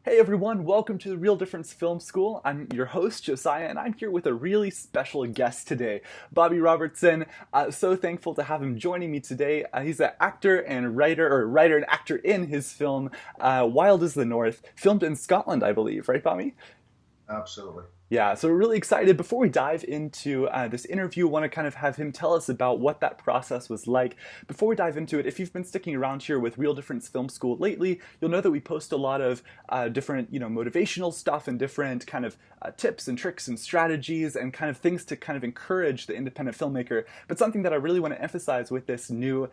Hey everyone, welcome to the Real Difference Film School. I'm your host, Josiah, and I'm here with a really special guest today, Bobby Robertson. So thankful to have him joining me today. He's an actor and writer, or writer and actor in his film Wild as the North, filmed in Scotland, I believe, right, Bobby? Absolutely. Yeah, so we're really excited. Before we dive into this interview, I want to kind of have him tell us about what that process was like. Before we dive into it, if you've been sticking around here with Real Difference Film School lately, you'll know that we post a lot of different, motivational stuff and different kind of tips and tricks and strategies and kind of things to kind of encourage the independent filmmaker. But something that I really want to emphasize with this new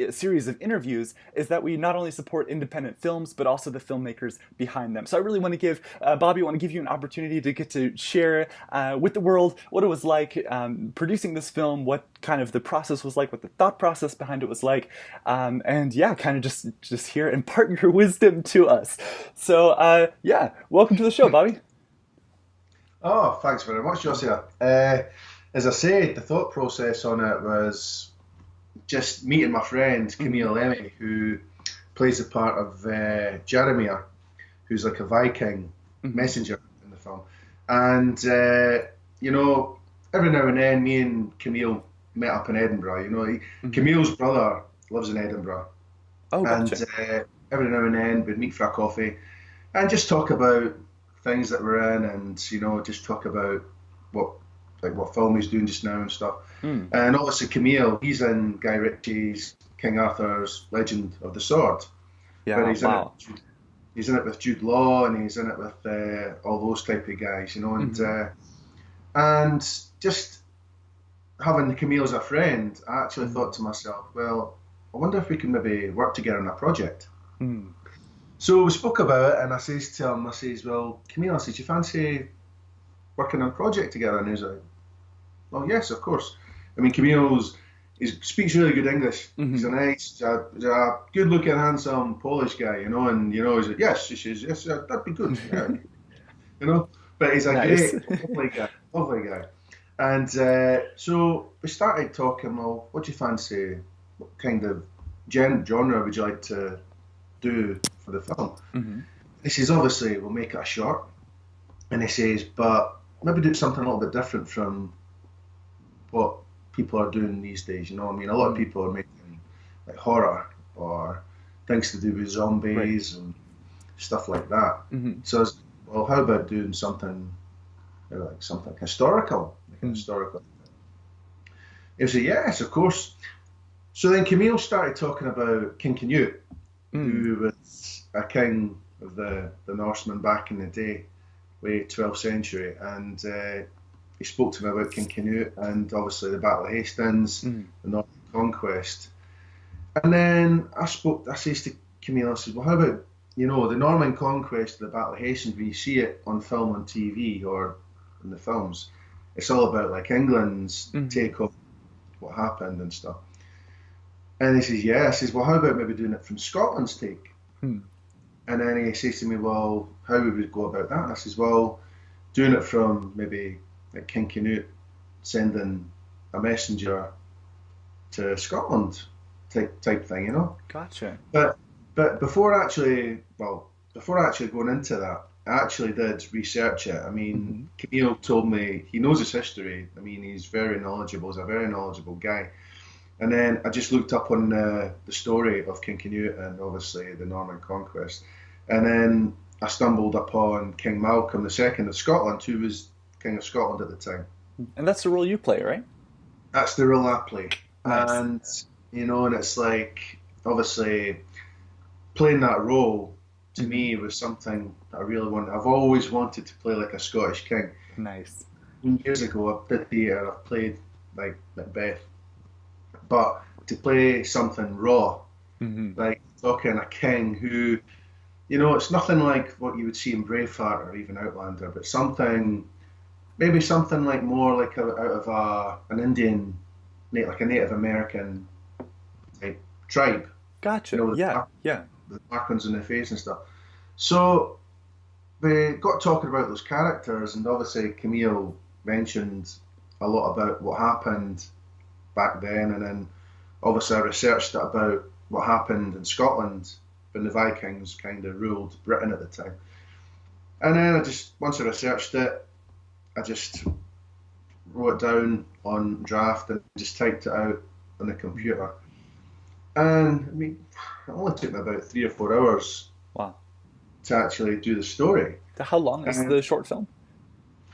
series of interviews is that we not only support independent films but also the filmmakers behind them. So I really want to give Bobby, I want to give you an opportunity to get to share with the world what it was like producing this film, what kind of the process was like, what the thought process behind it was like, and yeah, kind of just hear and impart your wisdom to us. So yeah, welcome to the show, Bobby. Oh, thanks very much, Josiah. As I said, the thought process on it was just meeting my friend Camille Lemmy, who plays the part of Jeremiah, who's like a Viking Mm-hmm. messenger in the film. And, you know, every now and then, me and Camille met up in Edinburgh. Mm-hmm. Camille's brother lives in Edinburgh. Oh, And gotcha. every now and then, we'd meet for a coffee and just talk about things that we're in and, just talk about what what film he's doing just now and stuff. Mm. And obviously Camille, he's in Guy Ritchie's King Arthur's Legend of the Sword, but Yeah, wow. he's in it with Jude Law and he's in it with all those type of guys, Mm-hmm. and just having Camille as a friend, I actually Mm-hmm. thought to myself, well, I wonder if we can maybe work together on a project. Mm. So we spoke about it, and I says to him, I says, well, Camille, I says, you fancy working on a project together? And he's like, well, yes, of course. I mean, he speaks really good English. He's Mm-hmm. he's a good-looking, handsome Polish guy, and he's like, yes, he says, yes, that'd be good, yeah, you know. But he's a Nice. great, lovely guy. And so we started talking. Well, what do you fancy? What kind of genre would you like to do for the film? Mm-hmm. He says, obviously, we'll make it a short. And he says, but maybe do something a little bit different from what people are doing these days. I mean, a lot of Mm. people are making like horror or things to do with Right. zombies and stuff like that. Mm-hmm. So, well, how about doing something like something historical, like a Mm. historical? He said, yes, of course. So then Camille started talking about King Canute, Mm. who was a king of the Norsemen back in the day, late 12th century, and he spoke to me about King Canute and obviously the Battle of Hastings, Mm. the Northern Conquest. And then I says to Camille, I said, well, how about, the Norman Conquest, the Battle of Hastings, when you see it on film on TV or in the films, it's all about like England's Mm. take on what happened and stuff. And he says, yeah. I says, well, how about maybe doing it from Scotland's take? Mm. And then he says to me, well, how would we go about that? And I says, well, doing it from maybe like King Canute sending a messenger to Scotland type thing, Gotcha. But before actually going into that, I actually did research it. I mean, Mm-hmm. Camille told me he knows his history. I mean, he's very knowledgeable. He's a very knowledgeable guy. And then I just looked up on the story of King Canute and obviously the Norman Conquest. And then I stumbled upon King Malcolm II of Scotland, who was King of Scotland at the time. And that's the role you play, right? That's the role I play. Nice. And, and it's like, obviously, playing that role to Mm-hmm. me was something that I really wanted. I've always wanted to play like a Scottish king. Nice. Years ago, I did theatre, I played like Macbeth. But to play something raw, Mm-hmm. like talking a king who, it's nothing like what you would see in Braveheart or even Outlander, but maybe something like more like out of an Indian, like a Native American type tribe, Gotcha. Yeah. Yeah. the markings on their face and stuff. So we got talking about those characters, and obviously Camille mentioned a lot about what happened back then, and then obviously I researched about what happened in Scotland when the Vikings kind of ruled Britain at the time. And then once I researched it, I just wrote it down on draft and just typed it out on the computer. And I mean, it only took me about 3 or 4 hours Wow. to actually do the story. How long is the short film?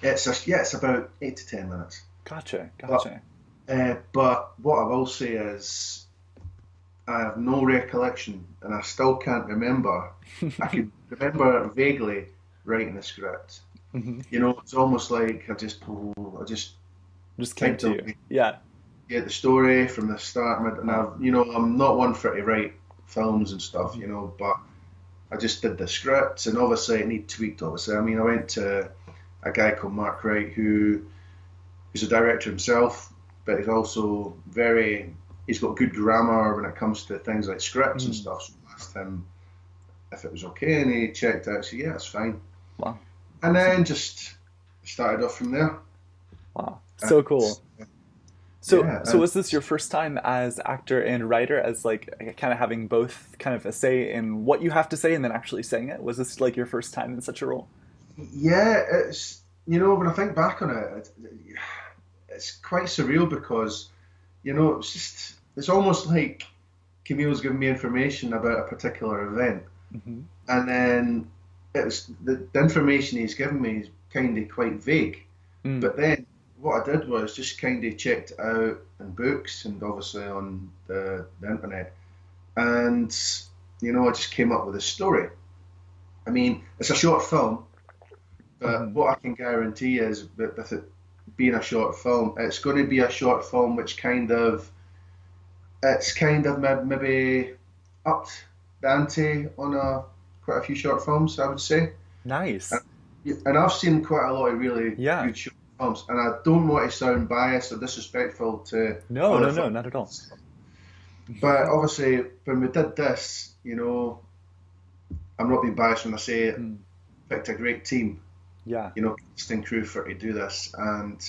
It's about 8 to 10 minutes. Gotcha. But what I will say is, I have no recollection, and I still can't remember. I can remember vaguely writing the script. It's almost like I just came to you. Yeah. Get the story from the start, and I'm not one for to write films and stuff, but I just did the scripts, and obviously it need tweaked. Obviously, I mean, I went to a guy called Mark Wright, who's a director himself, but he's also he's got good grammar when it comes to things like scripts and stuff. So I asked him if it was okay, and he checked out. So yeah, it's fine. Wow. And then just started off from there. Wow, so cool. So was this your first time as actor and writer, as like kind of having both kind of a say in what you have to say and then actually saying it? Was this like your first time in such a role? Yeah, it's when I think back on it, it's quite surreal because it's almost like Camille's giving me information about a particular event, and then it's the information he's given me is kind of quite vague, but then what I did was just kind of checked it out in books and obviously on the internet, and I just came up with a story. I mean, it's a short film, but what I can guarantee is that with it being a short film, it's going to be a short film which it's kind of maybe upped the ante on quite a few short films, I would say. Nice. And I've seen quite a lot of really good short films, and I don't want to sound biased or disrespectful to no, not at all. But obviously, when we did this, I'm not being biased when I say it. Picked a great team. Yeah. Casting crew to do this, and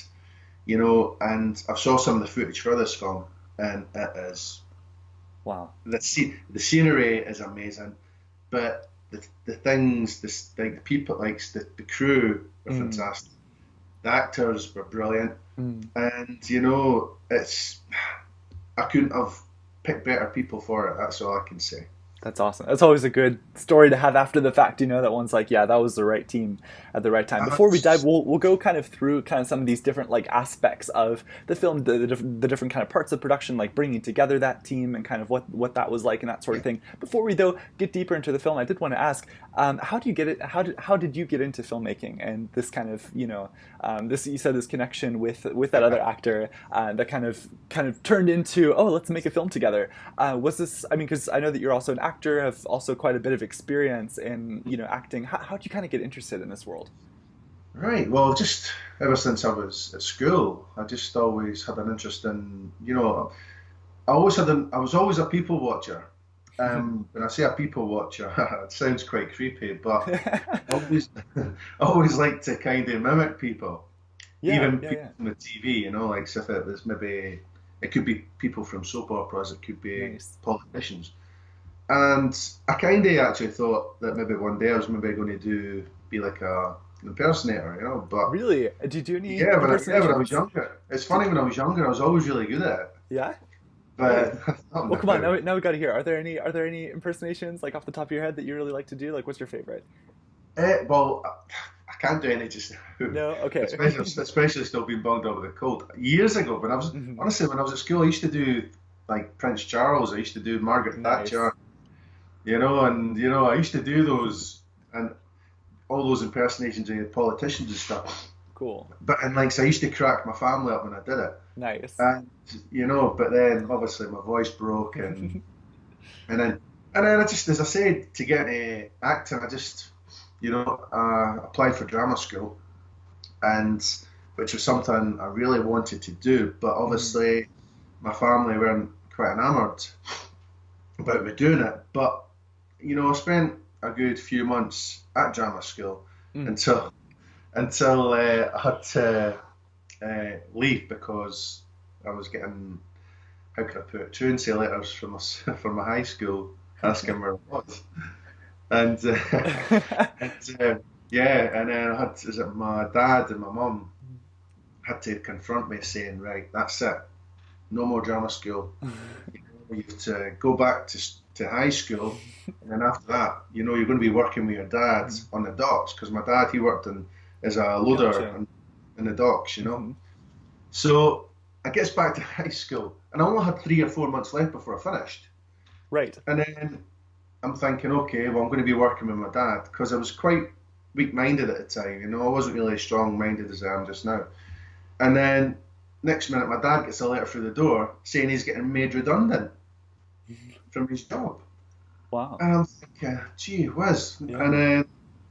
and I saw some of the footage for this film, and it is wow. The scenery is amazing, but the things, like the people, like the crew were fantastic. The actors were brilliant, and it's I couldn't have picked better people for it. That's all I can say. That's awesome. That's always a good story to have after the fact, that one's like, yeah, that was the right team at the right time. Before we dive, we'll go kind of through kind of some of these different like aspects of the film, the different kind of parts of production, like bringing together that team and kind of what that was like and that sort of thing. Before we though get deeper into the film, I did want to ask, how do you get it? How did you get into filmmaking and this kind of this, you said, this connection with that other actor that kind of turned into, oh, let's make a film together. Was this? I mean, because I know that you're also an actor, have also quite a bit of experience in acting. How did you kind of get interested in this world? Right. Well, just ever since I was at school, I just always had an interest in I was always a people watcher. When I say a people watcher, it sounds quite creepy, but I always like to kind of mimic people, even people on the TV. Like so if it was maybe it could be people from soap operas, it could be politicians. And I kind of actually thought that maybe one day I was maybe going to be like an impersonator, but... Really? Did you do any when I was younger. It's funny, when I was younger, I was always really good at it. Yeah? But... well, come on, now we got to hear. Are there any impersonations, like off the top of your head, that you really like to do? Like, what's your favorite? Well, I can't do any just now. No? Okay. Especially still being bunged up with a cold. Years ago, when I was... Honestly, when I was at school, I used to do, like, Prince Charles. I used to do Margaret Thatcher. I used to do those and all those impersonations of politicians and stuff. Cool. So I used to crack my family up when I did it. Nice. And but then obviously my voice broke and then I just, as I said, to get into acting, I just applied for drama school, and which was something I really wanted to do, but obviously my family weren't quite enamoured about me doing it. But I spent a good few months at drama school until I had to leave because I was getting, how can I put it, truancy letters from my high school ask him where it was. And, and yeah, and then I had is it my dad and my mum had to confront me saying, right, that's it, no more drama school. You have to go back to high school, and then after that, you're going to be working with your dad on the docks because my dad he worked as a loader Gotcha. in the docks. Hmm. So I gets back to high school, and I only had 3 or 4 months left before I finished. Right. And then I'm thinking, okay, well, I'm going to be working with my dad because I was quite weak-minded at the time. I wasn't really as strong-minded as I am just now. And then next minute, my dad gets a letter through the door saying he's getting made redundant from his job. Wow. And I'm thinking, gee whiz. And Yeah. then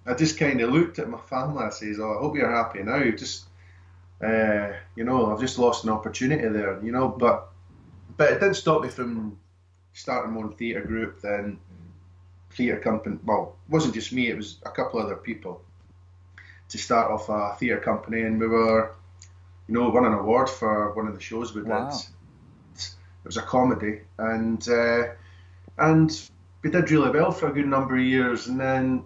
I just kind of looked at my family. I says, oh, I hope you're happy now. Just, I've just lost an opportunity there, but it didn't stop me from starting my own theatre group, then theatre company. Well, it wasn't just me, it was a couple other people to start off a theatre company, and we were, won an award for one of the shows we did. Wow. It was a comedy, and we did really well for a good number of years, and then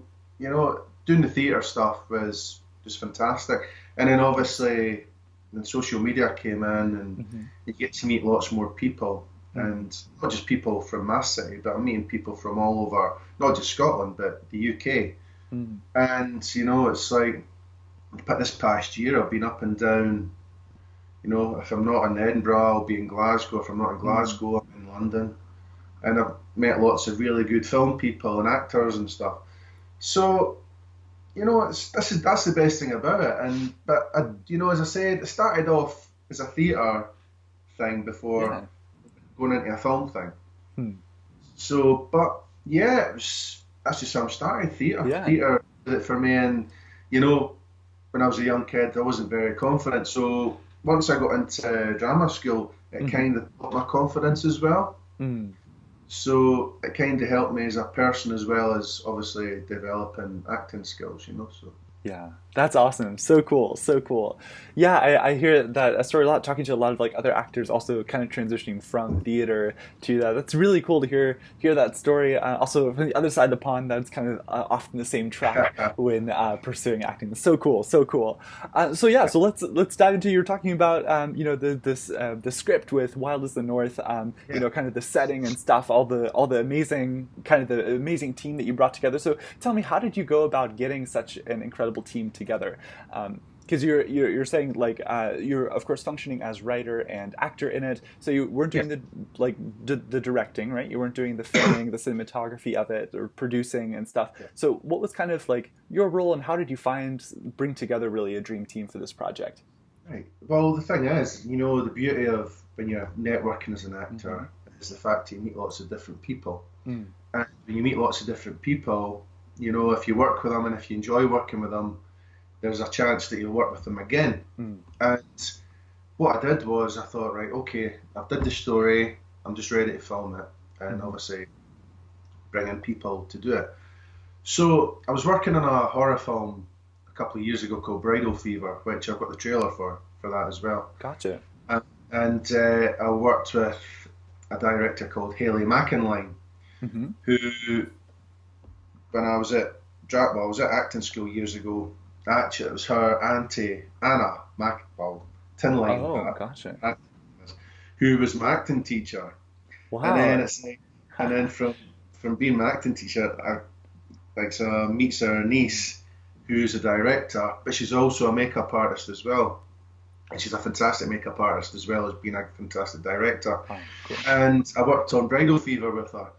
doing the theatre stuff was just fantastic. And then obviously when social media came in, and Hmm. you get to meet lots more people, Hmm. and not just people from my city, but I'm meeting people from all over, not just Scotland, but the UK. Hmm. And it's like, but this past year I've been up and down. If I'm not in Edinburgh, I'll be in Glasgow. If I'm not in Hmm. Glasgow, I'm in London. And I've met lots of really good film people and actors and stuff. So, that's the best thing about it. But as I said, it started off as a theatre thing before Yeah. going into a film thing. Hmm. So, but yeah, that's just how I'm starting theatre. Yeah. Theatre did it for me, and when I was a young kid, I wasn't very confident. So once I got into drama school, it Hmm. kind of built my confidence as well. Hmm. So it kind of helped me as a person as well as obviously developing acting skills. So Yeah, that's awesome. So cool. So cool. Yeah, I hear that story a lot, talking to a lot of like other actors also kind of transitioning from theater to that. That's really cool to hear that story. Also from the other side of the pond, that's kind of often the same track when pursuing acting. So cool. So cool. So yeah, so let's dive into, you're talking about the script with Wild as the North, yeah, kind of the setting and stuff, all the amazing kind of the amazing team that you brought together. So tell me, how did you go about getting such an incredible team together? Because you're saying like you're of course functioning as writer and actor in it, so you weren't yeah. doing the directing, right? You weren't doing the filming, the cinematography of it, or producing and stuff. Yeah. So what was kind of like your role, and how did you bring together really a dream team for this project? Right. Well, the thing is, the beauty of when you're networking as an Hmm. actor is the fact you meet lots of different people. Mm. And when you meet lots of different people, if you work with them and if you enjoy working with them, there's a chance that you'll work with them again. Mm. And what I did was I thought, right, okay, I've did the story, I'm just ready to film it, and Hmm. obviously bring in people to do it. So I was working on a horror film a couple of years ago called Bridal Fever, which I've got the trailer for that as well. Gotcha. And I worked with a director called Hayley McInline, Hmm. who, when I was at acting school years ago. Actually, it was her auntie Anna Tinline, Oh, gotcha. who was my acting teacher. And then Wow. it's like, and then from being my acting teacher, so I meets her niece, who's a director, but she's also a makeup artist as well. And she's a fantastic makeup artist as well as being a fantastic director. Oh, cool. And I worked on Bridal Fever with her,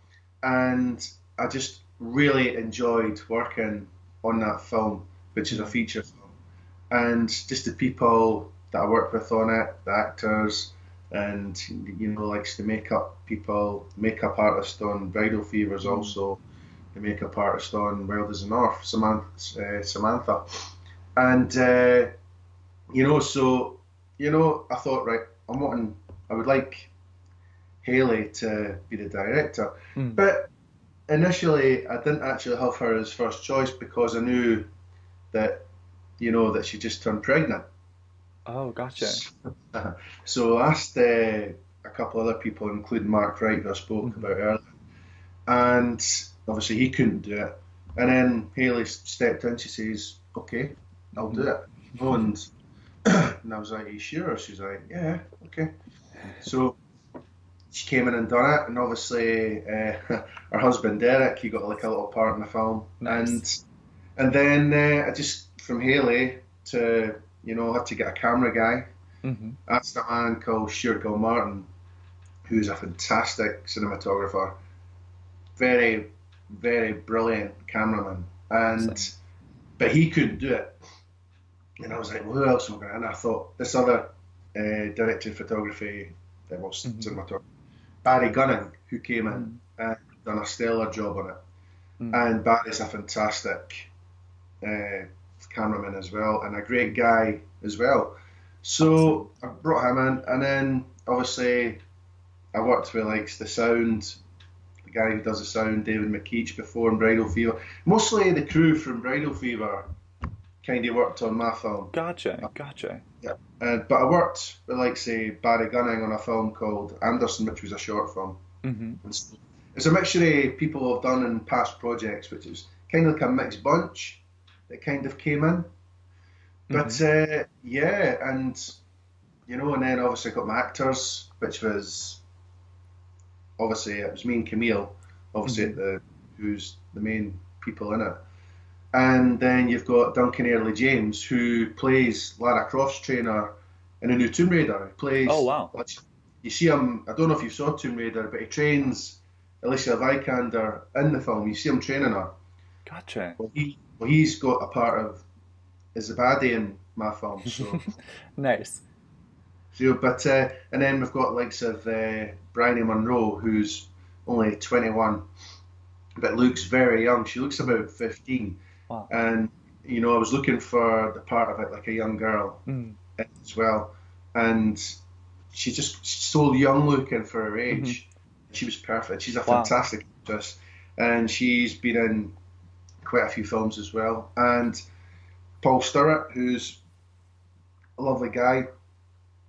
and I just really enjoyed working on that film, which is a Mm. feature film, and just the people that I worked with on it, the actors, and like the makeup people, makeup artist on Bridal Fever is Mm. also the makeup artist on Wild as the North, Samantha, and so I thought, right, I would like Hayley to be the director, Mm. but initially I didn't actually have her as first choice because I knew that that she just turned pregnant. Oh, gotcha. So I asked a couple other people, including Mark Wright, who I spoke Hmm. about earlier, and obviously he couldn't do it. And then Haley stepped in. She says, "Okay, I'll do it." Oh, and I was like, "Are you sure?" She's like, "Yeah, okay." So she came in and done it, and obviously her husband Derek, he got like a little part in the film, Nice. and then I just from Haley to had to get a camera guy. Hmm. That's a man called Stuart Gilmartin, who's a fantastic cinematographer, very very brilliant cameraman, Awesome. but he couldn't do it. And I was like, well, who else am I going to? And I thought this other director of photography, that was Hmm. cinematographer, Barry Gunning, who came in Hmm. and done a stellar job on it. Hmm. And Barry's a fantastic uh, cameraman as well, and a great guy as well. Awesome. So I brought him in, and then obviously I worked with like the sound, the guy who does the sound, David McKeach, before in Bridal Fever. Mostly the crew from Bridal Fever kind of worked on my film. Gotcha. Gotcha. Yeah. But I worked with, like, say, Barry Gunning on a film called Anderson, which was a short film. Hmm. And so it's a mixture of people have done in past projects, which is kind of like a mixed bunch that kind of came in. Hmm. But yeah, and and then obviously I got my actors, which was obviously it was me and Camille, obviously Hmm. who's the main people in it. And then you've got Duncan Early James, who plays Lara Croft's trainer in a new Tomb Raider. He Oh, plays, wow. you see him, I don't know if you saw Tomb Raider, but he trains Alicia Vikander in the film. You see him training her. Gotcha. He's got a part of, as a baddie in my film. Nice. And then we've got likes of Bryony Monroe, who's only 21, but looks very young. She looks about 15. Wow. And I was looking for the part of it like a young girl Mm. as well, and she's so young looking for her Hmm. age. She was perfect. She's a Wow. fantastic actress, and she's been in quite a few films as well. And Paul Sturrock, who's a lovely guy,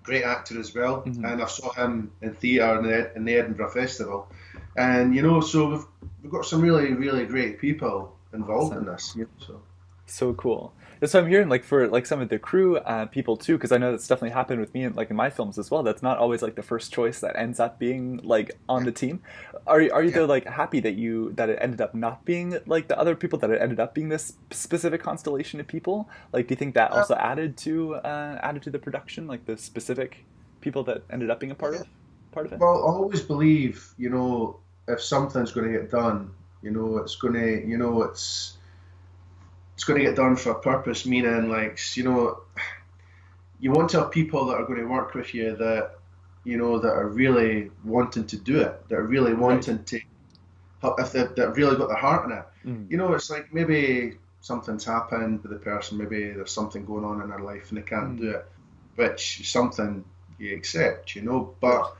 great actor as well, Hmm. and I saw him in theatre in the Edinburgh Festival, and so we've got some really really great people involved in Awesome. this. So. So cool. Yeah, so I'm hearing like for like some of the crew people too, because I know that's definitely happened with me in like in my films as well. That's not always like the first choice that ends up being like on the team. Are you Yeah. though like happy that that it ended up not being like the other people, that it ended up being this specific constellation of people? Like, do you think that also added to the production, like the specific people that ended up being a part of it? Well, I always believe, if something's going to get done, it's going to get done for a purpose, meaning like, you want to have people that are going to work with you that are really wanting to do it, that are really Right. wanting to, if that really got their heart in it. Mm. It's like maybe something's happened with the person, maybe there's something going on in their life and they can't do Mm. it, which is something you accept. Right. But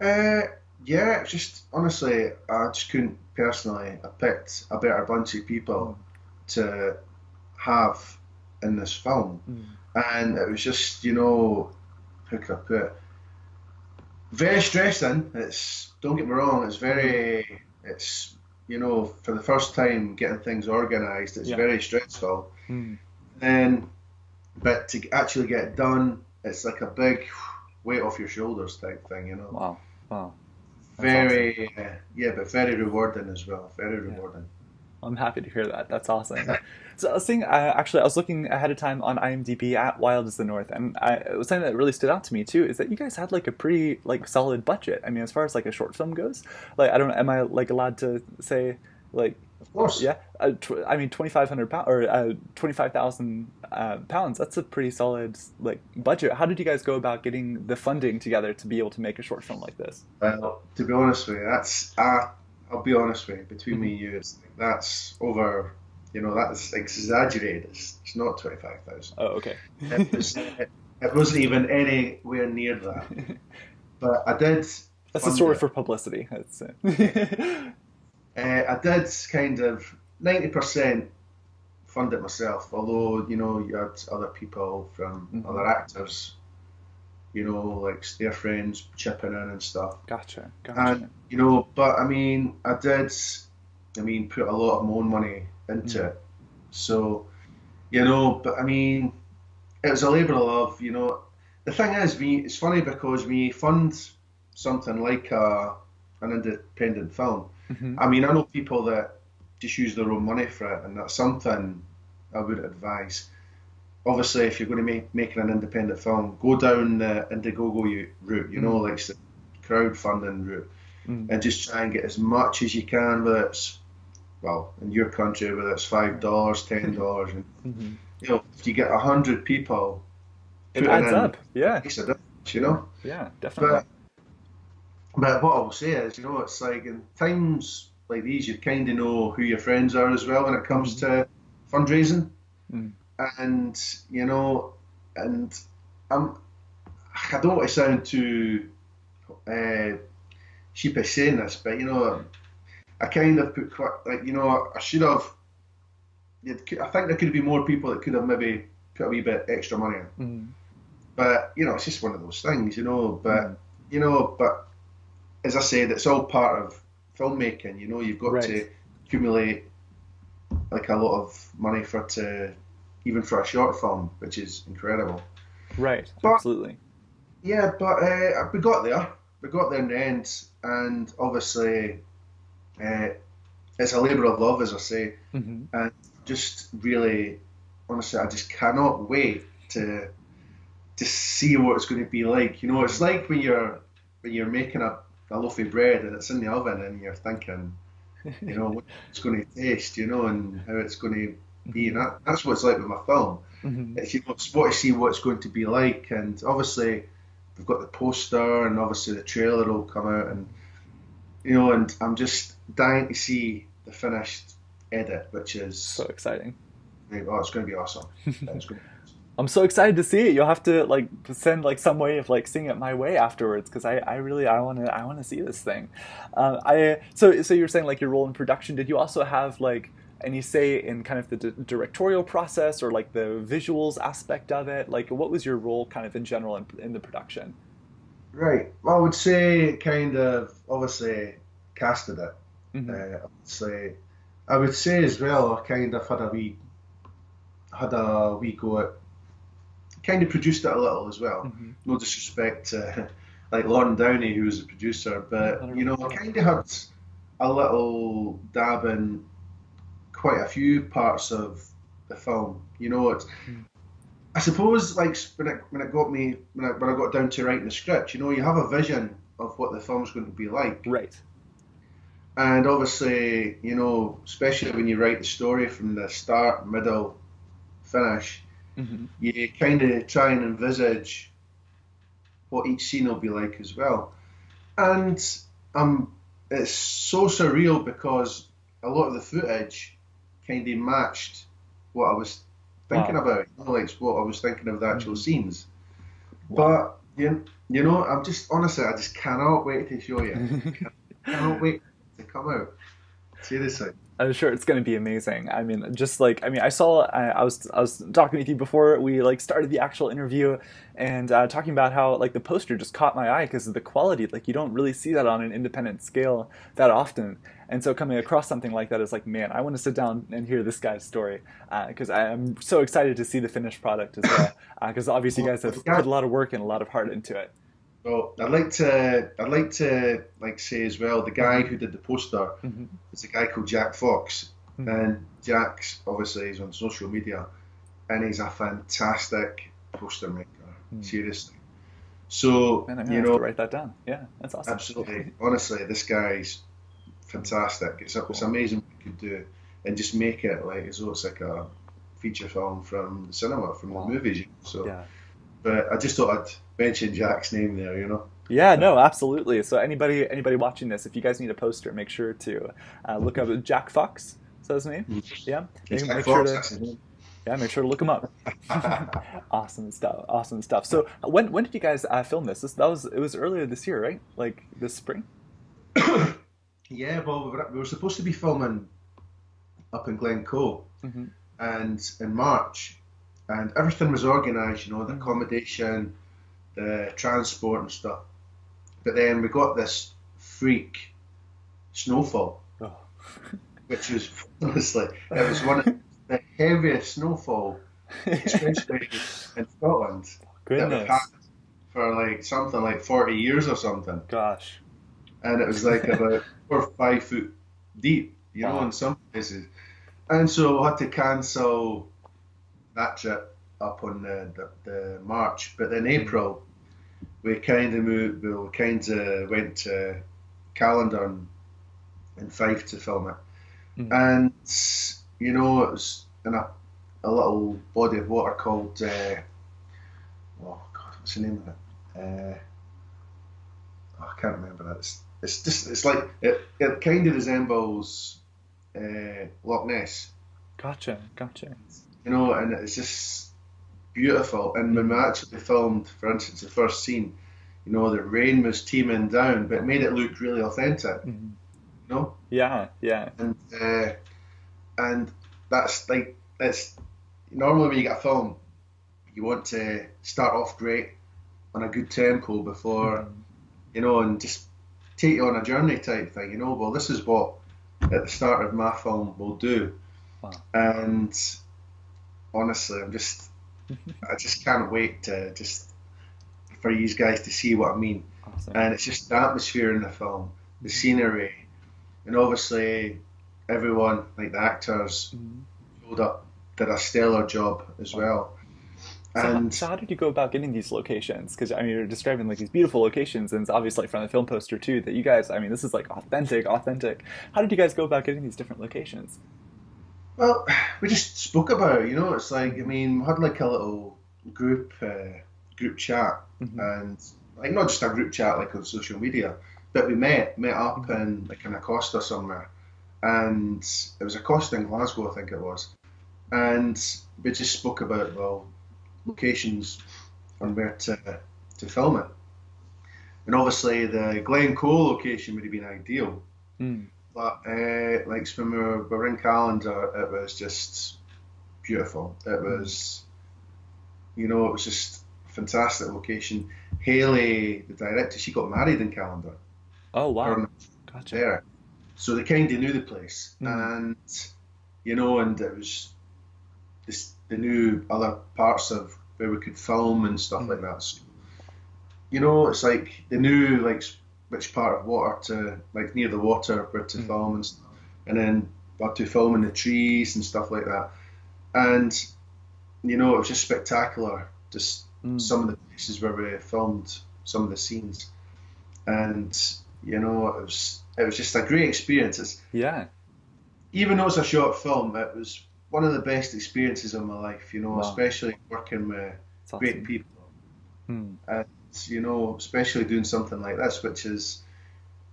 Uh, yeah, it's just honestly, I just couldn't personally. I picked a better bunch of people Mm. to have in this film, Mm. and it was just, how could I put it? Very stressing. It's don't get me wrong. Hmm. It's for the first time getting things organised. It's Yeah. very stressful. Mm. Then, but to actually get it done, it's like a big weight off your shoulders type thing. Wow. Wow. That's awesome. Very, yeah, but very rewarding as well. Very Yeah. rewarding. I'm happy to hear that. That's awesome. So I was seeing, actually, I was looking ahead of time on IMDb at Wild is the North, and it was something that really stood out to me too, is that you guys had like a pretty like solid budget. I mean, as far as like a short film goes, like I don't, am I like allowed to say like, Of course. yeah, I mean, 2,500 pounds or 25,000 pounds. That's a pretty solid like budget. How did you guys go about getting the funding together to be able to make a short film like this? Well, to be honest with you, I'll be honest with you, between Hmm. me and you, that's over, that's exaggerated. It's not 25,000. Oh, okay. It wasn't even anywhere near that. But I did That's a fund story it. for publicity. That's it. I did kind of 90% fund it myself, although, you had other people from Hmm. other actors like their friends chipping in and stuff. Gotcha. And, Gotcha. but I mean, put a lot of my own money into it. So, but I mean, it was a labour of love. The thing is, it's funny because when you fund something like an independent film, Hmm. I mean, I know people that just use their own money for it, and that's something I would advise. Obviously, if you're going to making an independent film, go down the Indiegogo route, Mm. like the crowdfunding route, Mm. and just try and get as much as you can, whether it's, well, in your country, whether it's Right. $5, $10, and Hmm. if you get 100 people It putting adds in, up. it Yeah. makes a difference, Yeah. Yeah. Definitely. But what I will say is, it's like in times like these, you kind of know who your friends are as well when it comes Hmm. to fundraising, Mm. and and I'm I don't want to sound too uh, sheepish saying this, but I kind of put quite like I should have. I think there could be more people that could have maybe put a wee bit extra money in, Mm. but it's just one of those things. Mm. But as I said, it's all part of filmmaking. You've got Right. to accumulate like a lot of money for to even for a short film, which is incredible. Right. But Absolutely. yeah, but we got there. We got there in the end, and obviously uh, it's a labour of love, as I say, Hmm. and just really, honestly, I just cannot wait to see what it's going to be like. It's like when you're making a loaf of bread and it's in the oven and you're thinking, what it's going to taste, and how it's going to be. And Hmm. that's what it's like with my film. Hmm. If you want to see what it's going to be like, and obviously we've got the poster and obviously the trailer will come out, and I'm just dying to see the finished edit, which So is exciting. it's going to be awesome. It's going to I'm so excited to see it. You'll have to like send like some way of like seeing it my way afterwards because I really I want to see this thing. I so you're saying like your role in production. Did you also have like any say in kind of the directorial process or like the visuals aspect of it? Like what was your role kind of in general in the production? Right. Well, I would say kind of obviously casted it. Hmm. I would say as well. I kind of had a wee go at kind of produced it a little as well. Hmm. No disrespect to like Lauren Downey, who was the producer, No, but not at all. I Yeah. kind of had a little dab in quite a few parts of the film. Mm. I suppose like when I got down to writing the script, you have a vision of what the film's going to be like. Right. And obviously, especially when you write the story from the start, middle, finish, Hmm. you kind of try and envisage what each scene will be like as well. And it's so surreal because a lot of the footage kind of matched what I was thinking Wow. about, like what I was thinking of the actual Hmm. scenes. Wow. But I'm just honestly, I just cannot wait to show you. Cannot wait to come out. Seriously. I'm sure it's going to be amazing. I mean, just like I was talking with you before we like started the actual interview, and talking about how like the poster just caught my eye because of the quality. Like you don't really see that on an independent scale that often, and so coming across something like that is like, man, I want to sit down and hear this guy's story because I'm so excited to see the finished product as well. Because obviously you Well, guys the have guy, put a lot of work and a lot of heart into it. well, I'd like to like say as well, the guy Hmm. who did the poster Hmm. is a guy called Jack Fox, Hmm. and Jack's obviously he's on social media, and he's a fantastic poster maker. Seriously. So Man, I'm gonna have to write that down. Yeah, that's awesome. absolutely, honestly, this guy's fantastic. It's Cool. amazing what he could do, and just make it like as though it's like a feature film from the cinema, from the Wow. movies. So, Yeah. but I just thought I'd mention Jack's name there. Yeah, no, absolutely. So anybody watching this, if you guys need a poster, make sure to look up Jack Fox. Is that his name? Yeah. Jack Make sure Fox, to that's his name. make sure to look him up. Awesome stuff. Awesome stuff. So when did you guys film this? It was earlier this year, right? Like this spring. Yeah, well, we were supposed to be filming up in Glencoe Hmm. and in March, and everything was organised. The Hmm. accommodation, the transport and stuff. But then we got this freak snowfall, Oh. which was honestly, it was one of the heaviest snowfall, especially in Scotland, that we've had Goodness. for like something like 40 years or something. Gosh. And it was like about 4 or 5 foot deep, you know, in Wow. some places. And so I had to cancel that trip up on the March. But then Mm. April, we kind of moved, we kind of went to Calendar in Fife to film it. Mm. And, you know, it was in a little body of water called, oh God, what's the name of it? Oh, I can't remember that. It's just, it's like, it kind of resembles Loch Ness, Gotcha. Gotcha. you know, and it's just beautiful. And when we Mm. actually filmed, for instance, the first scene, you know, the rain was teeming down, but it made it look really authentic, Mm. you know? Yeah. Yeah. And and that's like it's normally when you get a film, you want to start off great on a good tempo before, Mm. you know, and just take you on a journey type thing, you know. Well, this is what at the start of my film will do, Wow. and honestly, I just can't wait to just for you guys to see what I mean. Awesome. And it's just the atmosphere in the film, the Mm. scenery, and obviously everyone, like the actors, Mm. showed up, did a stellar job as Wow. well. So how, And so how did you go about getting these locations? Because I mean, you're describing like these beautiful locations, and it's obvious like from the film poster too that you guys. I mean, this is like authentic, authentic. How did you guys go about getting these different locations? well, we just spoke about it, you know. It's like I Mm-hmm. mean, we had like a little group chat, Mm-hmm. and like not just a group chat like on social media, but we met up Mm-hmm. in like in Acosta somewhere, and it was Acosta in Glasgow, I think it was, and we just spoke about well locations Yeah. on where to film it, and obviously the Glencoe location would have been ideal, Mm. but like when we were in Calendar, it was just beautiful. It Mm. was you know it was just a fantastic location. Haley, the director, she got married in Calendar. Oh Her wow. and Gotcha. there. So they kind of knew the place, Mm. and you know, and it was this, they knew other parts of where we could film and stuff like Mm. that. So, you know, it's like they knew like which part of water to like near the water where to Mm. film and stuff, and then what to film in the trees and stuff like that. And you know, it was just spectacular. Just Mm. some of the places where we filmed some of the scenes, and you know, it was just a great experience. It's Yeah. even though it's a short film, it was one of the best experiences of my life, you know, Wow. especially working with It's great awesome. people. Mm. And, you know, especially doing something like this, which is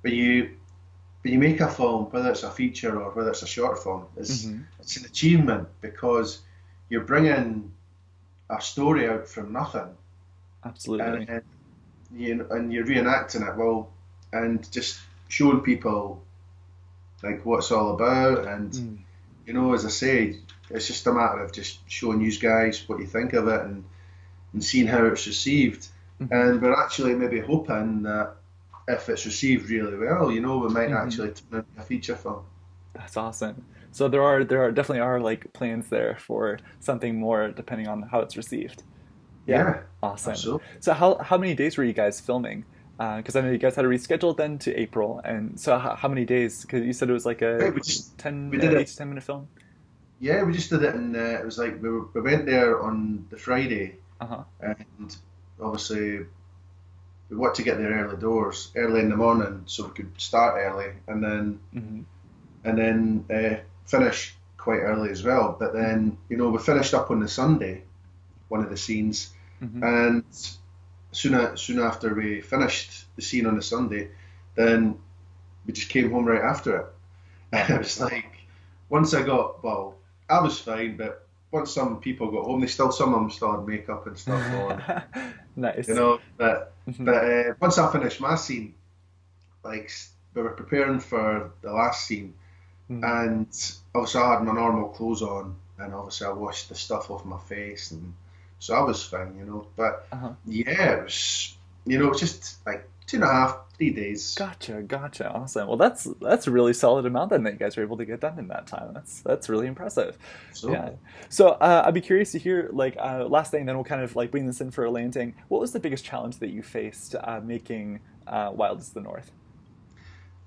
when you make a film, whether it's a feature or whether it's a short film, Mm-hmm. it's an achievement because you're bringing a story out from nothing, and Absolutely. then you're reenacting it well, and just showing people like what it's all about, and Mm. you know, as I say, it's just a matter of just showing you guys what you think of it and seeing how it's received. Mm-hmm. And we're actually maybe hoping that if it's received really well, you know, we might Mm-hmm. actually turn it into a feature film. That's awesome. So there are definitely are like plans there for something more depending on how it's received. Yeah, Yeah, awesome. absolutely. So how many days were you guys filming? Because I know you guys had to reschedule then to April, and so how many days? Because you said it was like Yeah, a we did 8 it. to 10 minute film. Yeah, we just did it, and it was like we went there on the Friday, Uh-huh. and obviously we wanted to get there early doors, early in the morning, so we could start early, Mm-hmm. and then finish quite early as well. But Mm-hmm. then, you know, we finished up on the Sunday, one of the scenes, Mm-hmm. and soon after we finished the scene on the Sunday, then we just came home right after it. Wow. It was like once well, I was fine, but once some people got home, some of them still had makeup and stuff on, you Nice. know. But Mm-hmm. but once I finished my scene, like we were preparing for the last scene, Mm-hmm. and obviously I had my normal clothes on, and obviously I washed the stuff off my face and so I was fine, But Uh-huh. yeah, it was, it was just like 2.5, 3 days. Gotcha. Awesome. Well, that's a really solid amount then that you guys were able to get done in that time. That's really impressive. So Yeah. So I'd be curious to hear like last thing, then we'll kind of like bring this in for a landing. What was the biggest challenge that you faced making Wild is the North?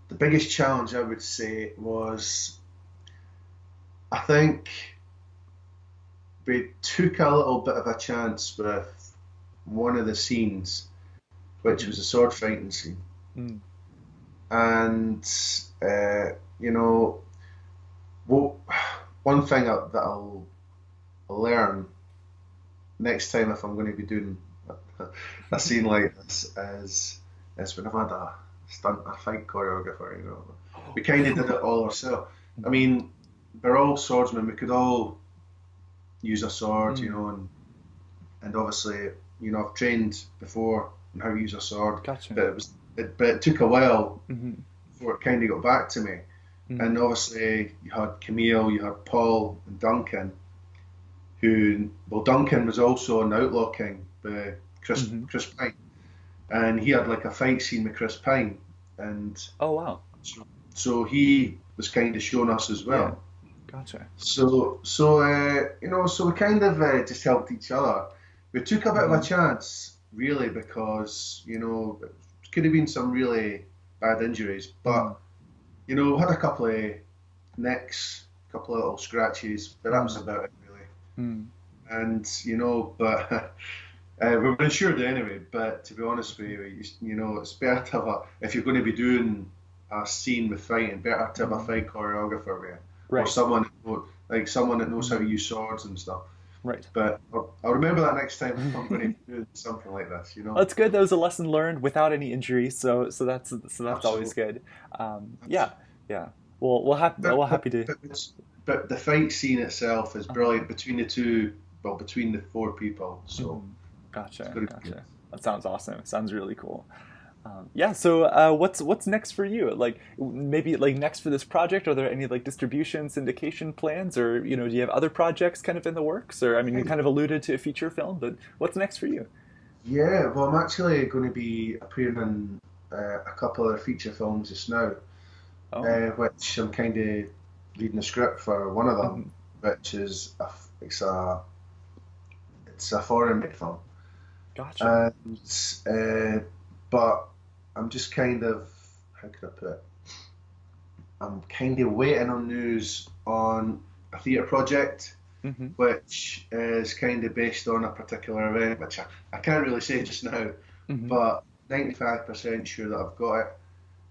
the biggest challenge I would say was, I think we took a little bit of a chance with one of the scenes, which was a sword fighting scene. Mm. And, uh, you know, well, one thing that I'll learn next time if I'm going to be doing a scene like this is when I've had a fight choreographer, we kind of did it all ourselves. I mean, we're all swordsmen. We could all use a sword, Mm. and obviously, I've trained before on how to use a sword, Gotcha. but it took a while Hmm. before it kind of got back to me. Hmm. And obviously, you had Camille, you had Paul, and Duncan, well, Duncan was also an Outlaw King, Hmm. Chris Pine, and he had like a fight scene with Chris Pine, and Oh wow. so he was kind of showing us as Yeah. well. Gotcha. So we kind of just helped each other. We took a bit of a Hmm. chance, really, because it could have been some really bad injuries, Mm. but we had a couple of nicks, a couple of little scratches, but that was Mm. about it, really. Mm. And but we were insured anyway. But to be honest with you, it's better to have if you're going to be doing a scene with fighting, better to have a Mm. fight choreographer with you, or Right. someone that knows how to Mm. use swords and stuff. Right. But I'll remember that next time if I'm going to be doing something like this. That's good. That was a lesson learned without any injuries, so that's always Absolutely. good. Yeah, Absolutely. yeah. Well, But, we'll but, happy to. but, but the fight scene itself is Uh-huh. brilliant between the two, well, between the four people. So Hmm. it's Gotcha, going to be good. gotcha. That sounds awesome. It sounds really cool. Yeah. So, what's next for you? Like, maybe like next for this project? Are there any like distribution, syndication plans, or do you have other projects kind of in the works? Or I mean, you kind of alluded to a feature film, but what's next for you? Yeah, well, I'm actually going to be appearing in a couple of feature films just now, Oh. which I'm kind of reading the script for one of them, Hmm. which is it's a foreign made film, Gotcha. and but I'm just kind of, how could I put it? I'm kind of waiting on news on a theatre project, Hmm. which is kind of based on a particular event, which I can't really say just now, Hmm. but 95% sure that I've got it,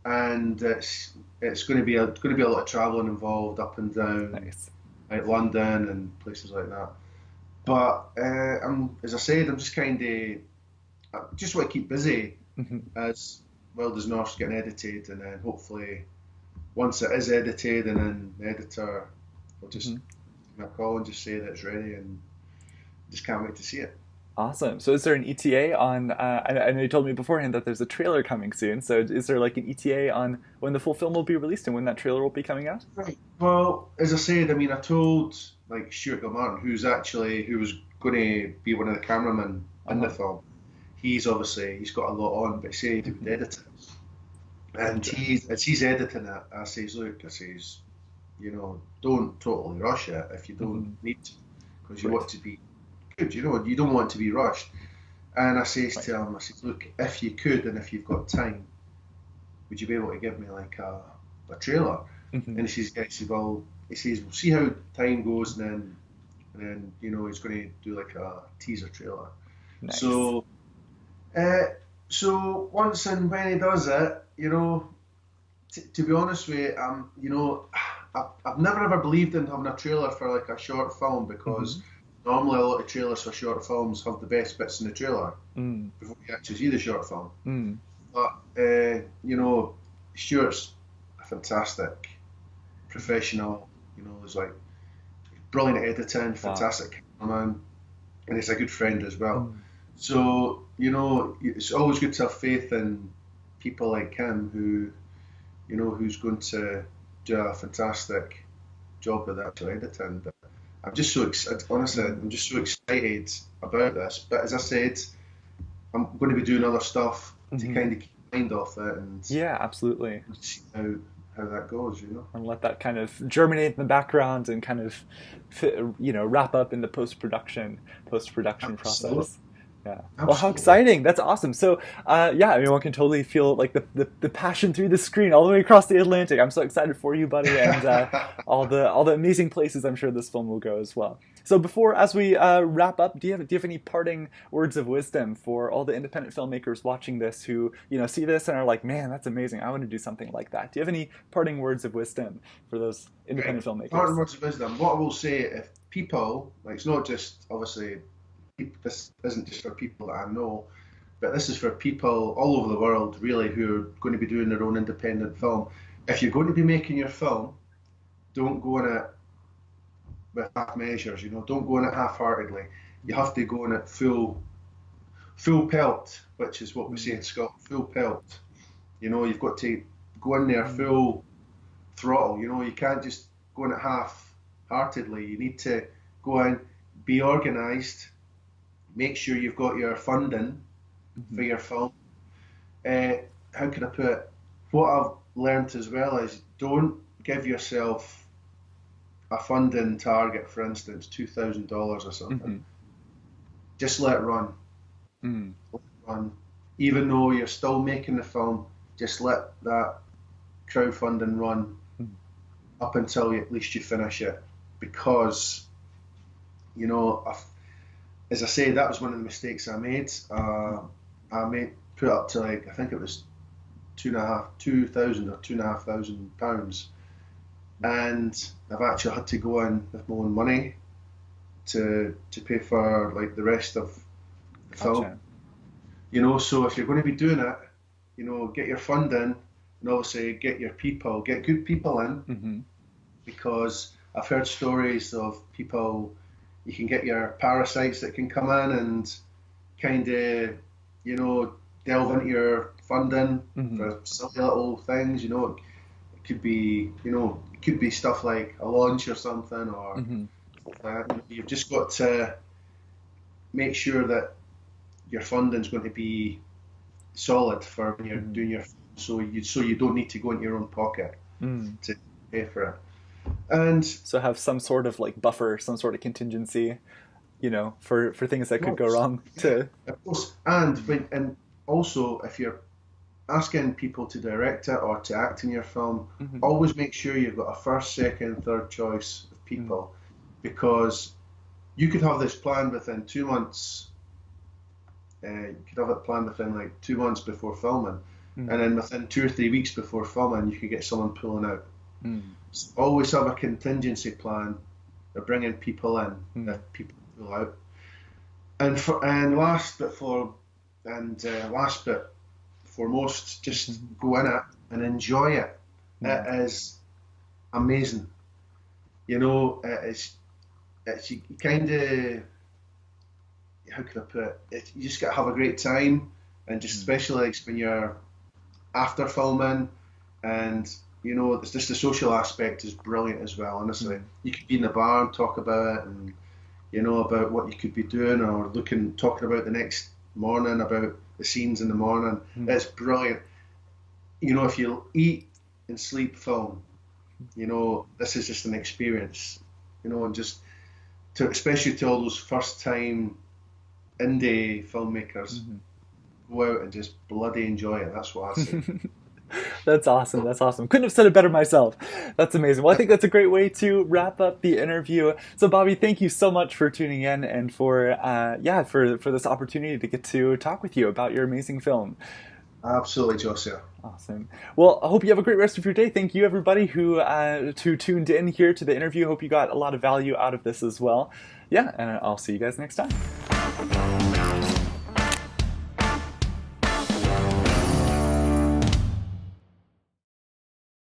and it's going to be a lot of travelling involved up and down Nice. like London and places like that. But as I said, I'm just kind of I just want to keep busy Hmm. as Wild as North's getting edited, and then hopefully once it is edited, and then the editor will just Hmm. give me a call and just say that it's ready, and just can't wait to see it. Awesome. So, is there an ETA on? I know you told me beforehand that there's a trailer coming soon. So, is there like an ETA on when the full film will be released and when that trailer will be coming out? Right. Well, as I said, I mean, I told like Stuart Gilmartin, who was going to be one of the cameramen Uh in the huh. film. He's got a lot on, but he said he would Hmm. edit it. And Gotcha. as he's editing it, I says, look, I says, don't totally rush it if you don't Hmm. need to, because you Right. want to be good. You don't want to be rushed. And I says Right. to him, I says, look, if you could and if you've got time, would you be able to give me like a trailer? Hmm. And he says, well, we'll see how time goes, and then he's going to do like a teaser trailer. Nice. So uh, so once and when he does it, to be honest with you, I've never ever believed in having a trailer for like a short film, because Hmm. normally a lot of trailers for short films have the best bits in the trailer Mm. before you actually see the short film. Mm. But Stuart's a fantastic professional. He's like brilliant at editing, Wow. fantastic cameraman, and he's a good friend as well. Mm. So it's always good to have faith in people like him who's going to do a fantastic job with actual editing. But I'm just so excited. Honestly, I'm just so excited about this. But as I said, I'm going to be doing other stuff to Hmm. kind of keep mind off it and Yeah, absolutely. see how that goes. And let that kind of germinate in the background and kind of wrap up in the post production Absolutely, process. Yeah. Well, how absolutely. exciting! That's awesome. So, yeah, I mean, one can totally feel like the passion through the screen all the way across the Atlantic. I'm so excited for you, buddy, and all the amazing places I'm sure this film will go as well. So, as we wrap up, do you have any parting words of wisdom for all the independent filmmakers watching this who see this and are like, man, that's amazing. I want to do something like that. Do you have any parting words of wisdom for those Right. independent Martin filmmakers? words of wisdom. What I will say, if people, like, it's not just obviously, this isn't just for people that I know, but this is for people all over the world, really, who are going to be doing their own independent film. If you're going to be making your film, don't go in it with half measures. Don't go in it half-heartedly. You have to go in it full pelt, which is what we say in Scotland, full pelt. You've got to go in there Mm-hmm. full throttle. You can't just go in it half-heartedly. You need to go in, be organised, make sure you've got your funding for your film. Uh, how can I put it? What I've learnt as well is don't give yourself a funding target, for instance, $2,000 or something. Mm-hmm. Just let it run. Mm-hmm. Let it run. Even though you're still making the film, just let that crowdfunding run up until at least you finish it. Because, you know, as I say, that was one of the mistakes I made. Put up to, like, I think it was 2,000 or £2,500, and I've actually had to go in with my own money to pay for, like, the rest of the film. Gotcha. So if you're going to be doing it, get your funding, and obviously get good people in, Mm-hmm. because I've heard stories of people. You can get your parasites that can come in and kind of, delve into your funding Mm-hmm. for silly little things. It could be, stuff like a launch or something, or Mm-hmm. you've just got to make sure that your funding's going to be solid for when you're Mm-hmm. doing your film, so you don't need to go into your own pocket Mm. to pay for it. And So have some sort of like buffer, some sort of contingency, for things that could go course, wrong. yeah, To of course, and also if you're asking people to direct it or to act in your film, Mhm. always make sure you've got a first, second, third choice of Mm. people, because you could have this planned within 2 months. You could have it planned within like 2 months before filming, Mm. and then within 2 or 3 weeks before filming, you could get someone pulling out. Mm. So always have a contingency plan of bringing people in Mm. if people pull out. And last but foremost, just Mhm. go in it and enjoy it. Mm. It is amazing. It's you kind of, how can I put it? You just got to have a great time, and just Mm. especially like when you're after filming, and it's just the social aspect is brilliant as well. Honestly, Mm. you could be in the bar and talk about it, and about what you could be doing, or talking about the next morning, about the scenes in the morning. Mm. It's brilliant. If you eat and sleep film, this is just an experience. And just especially to all those first time indie filmmakers, Mhm. go out and just bloody enjoy it. That's what I say. That's awesome. That's awesome. Couldn't have said it better myself. That's amazing. Well, I think that's a great way to wrap up the interview. So, Bobby, thank you so much for tuning in and for this opportunity to get to talk with you about your amazing film. Absolutely, Josia. Awesome. Well, I hope you have a great rest of your day. Thank you, everybody who tuned in here to the interview. Hope you got a lot of value out of this as well. Yeah, and I'll see you guys next time.